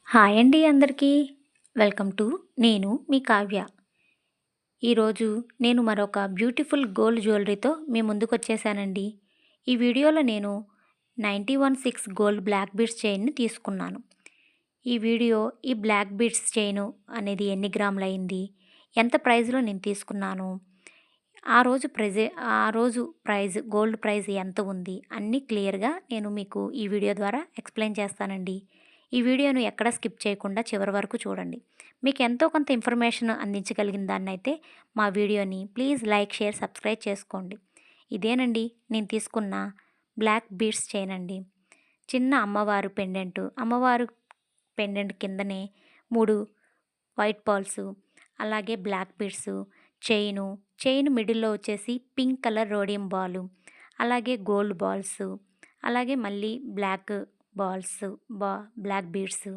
Hi అండి అందరికీ. Welcome to నేను మీ కావ్య. ఈరోజు నేను మరొక బ్యూటిఫుల్ గోల్డ్ జ్యువెలరీతో మీ ముందుకొచ్చేసానండి. ఈ వీడియోలో నేను 91 గోల్డ్ బ్లాక్ బీడ్స్ చైన్‌ని తీసుకున్నాను. ఈ వీడియో ఈ బ్లాక్ బీడ్స్ చైను అనేది ఎన్ని గ్రాములయింది, ఎంత ప్రైస్‌లో నేను తీసుకున్నాను, ఆ రోజు ప్రైస్ గోల్డ్ ప్రైస్ ఎంత ఉంది అన్నీ క్లియర్‌గా నేను మీకు ఈ వీడియో ద్వారా ఎక్స్‌ప్లెయిన్ చేస్తానండి. ఈ వీడియోను ఎక్కడ స్కిప్ చేయకుండా చివరి వరకు చూడండి. మీకు ఎంతో కొంత ఇన్ఫర్మేషన్ అందించగలిగిన దాన్నైతే మా వీడియోని ప్లీజ్ లైక్, షేర్, సబ్స్క్రైబ్ చేసుకోండి. ఇదేనండి నేను తీసుకున్న బ్లాక్ బీడ్స్ చైన్ అండి. చిన్న అమ్మవారు పెండెంటు, అమ్మవారు పెండెంట్ కిందనే 3 వైట్ పర్ల్స్, అలాగే బ్లాక్ బీడ్స్, చైన్ మిడిల్‌లో వచ్చేసి పింక్ కలర్ రోడియం బాలు, అలాగే గోల్డ్ బాల్స్, అలాగే మళ్ళీ బాల్స్ బా బ్లాక్ బీడ్స్.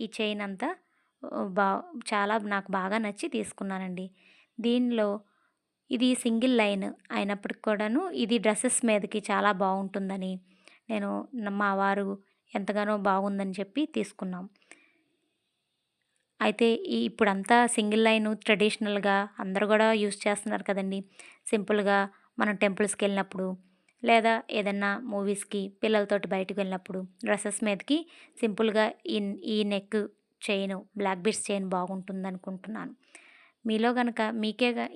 ఈ చైన్ అంతా బా చాలా నాకు బాగా నచ్చి తీసుకున్నానండి. దీనిలో ఇది సింగిల్ లైన్ అయినప్పటికి కూడాను ఇది డ్రెసెస్ మీదకి చాలా బాగుంటుందని మా వారు ఎంతగానో బాగుందని చెప్పి తీసుకున్నాం. అయితే ఇప్పుడంతా సింగిల్ లైను ట్రెడిషనల్‌గా అందరూ గూడా యూజ్ చేస్తున్నారు కదండీ. సింపుల్‌గా మనం టెంపుల్స్‌కెళ్ళినప్పుడు, లేదా ఏదన్నా మూవీస్‌కి పిల్లలతోటి బయటకి వెళ్ళినప్పుడు డ్రెసెస్ మీదకి సింపుల్‌గా ఈ neck chain, black beads chain బాగుంటుందనుకుంటున్నాను. మీలో గనక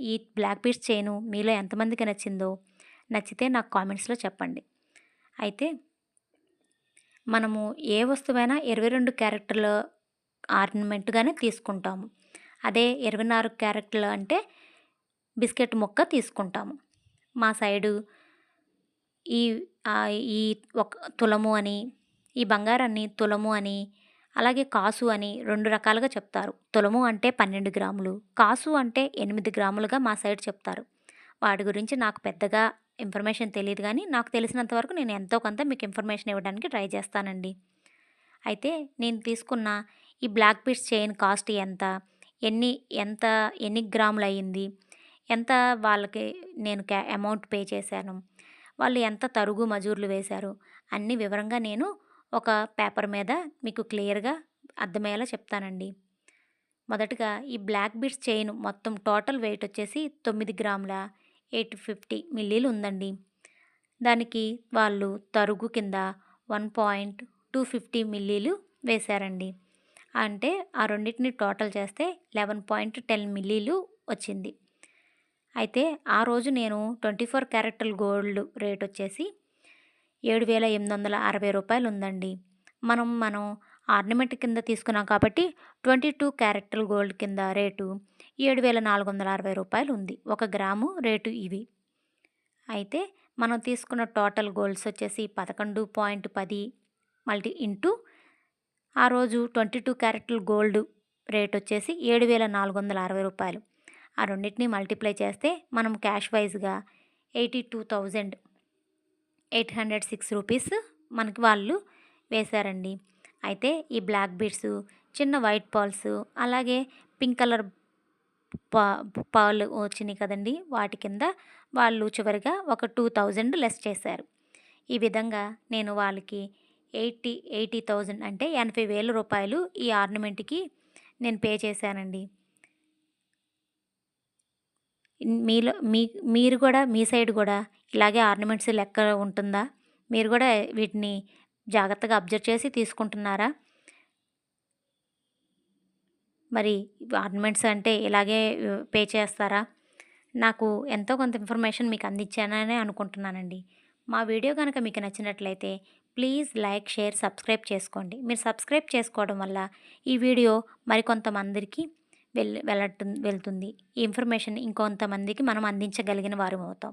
ఈ బ్లాక్ బీడ్స్ చైను మీలో ఎంతమందికి నచ్చిందో, నచ్చితే నాకు కామెంట్స్‌లో చెప్పండి. అయితే మనము ఏ వస్తువైనా 22 క్యారెక్టర్‌ల ఆర్నమెంట్‌గానే తీసుకుంటాము. అదే 24 క్యారెట్‌లు అంటే బిస్కెట్ ముక్క తీసుకుంటాము. మా సైడు ఈ ఈ ఒక తులము అని, ఈ బంగారాన్ని తులము అని, అలాగే కాసు అని 2 రకాలుగా చెప్తారు. తులము అంటే 12 గ్రాములు, కాసు అంటే 8 గ్రాములుగా మా సైడ్ చెప్తారు. వాటి గురించి నాకు పెద్దగా ఇన్ఫర్మేషన్ తెలీదు గానీ, నాకు తెలిసినంత వరకు నేను ఎంతో కొంత మీకు ఇన్ఫర్మేషన్ ఇవ్వడానికి ట్రై చేస్తానండి. అయితే నేను తీసుకున్న ఈ బ్లాక్ బీడ్స్ చైన్ కాస్ట్ ఎంత? ఎన్ని ఎంత ఎన్ని గ్రాములయ్యింది? ఎంత వాళ్ళకి నేను అమౌంట్ పే చేశాను? వాళ్ళు ఎంత తరుగు, మజూర్లు వేశారు? అన్నీ వివరంగా నేను ఒక పేపర్ మీద మీకు క్లియర్‌గా అర్థమయ్యేలా చెప్తానండి. మొదటగా ఈ బ్లాక్ బీడ్స్ చైన్ మొత్తం టోటల్ వెయిట్ వచ్చేసి 9 గ్రాముల 850 మిల్లీలు ఉందండి. దానికి వాళ్ళు తరుగు కింద 1.250 మిల్లీలు వేశారండి. అంటే ఆ రెండిటిని టోటల్ చేస్తే 11.10 మిల్లీలు వచ్చింది. అయితే ఆ రోజు నేను 24 క్యారెట్ల గోల్డ్ రేట్ వచ్చేసి రూ. 7,860 ఉందండి. మనం ఆర్నమెంట్ కింద తీసుకున్నాం కాబట్టి 22 క్యారెట్ల గోల్డ్ కింద రేటు రూ. 7,460 ఉంది. 1 గ్రాము రేటు ఇవి. అయితే మనం తీసుకున్న టోటల్ గోల్డ్స్ వచ్చేసి 11.10 ఇంటూ ఆ రోజు 22 క్యారెట్ల గోల్డ్ రేట్ వచ్చేసి రూ. 7,460. ఆ రెండిటిని మల్టిప్లై చేస్తే మనం క్యాష్ వైజ్‌గా 82,806 రూపీస్ మనకి వాళ్ళు వేశారండి. అయితే ఈ బ్లాక్ బీడ్స్, చిన్న వైట్ పర్ల్స్, అలాగే పింక్ కలర్ పా పర్ల్ వచ్చినాయి కదండీ! వాటి కింద వాళ్ళు చివరిగా ఒక 2,000 లెస్ చేశారు. ఈ విధంగా నేను వాళ్ళకి 80,000 అంటే రూ. 80,000 ఈ ఆర్నమెంట్‌కి నేను పే చేశానండి. మీలో మీరు కూడా మీ సైడ్ కూడా ఇలాగే ఆర్నమెంట్స్ లెక్క ఉంటుందా? మీరు కూడా వీటిని జాగ్రత్తగా అబ్జర్వ్ చేసి తీసుకుంటున్నారా? మరి ఆర్నమెంట్స్ అంటే ఇలాగే పే చేస్తారా? నాకు ఎంతో కొంత ఇన్ఫర్మేషన్ మీకు అందించాననే అనుకుంటున్నానండి. మా వీడియో గనక మీకు నచ్చినట్లయితే ప్లీజ్ లైక్, షేర్, సబ్స్క్రైబ్ చేసుకోండి. మీరు సబ్స్క్రైబ్ చేసుకోవడం వల్ల ఈ వీడియో మరికొంతమందికి వెళ్తుంది. ఈ ఇన్ఫర్మేషన్ ఇంకొంతమందికి మనం అందించగలిగిన వారం అవుతాం.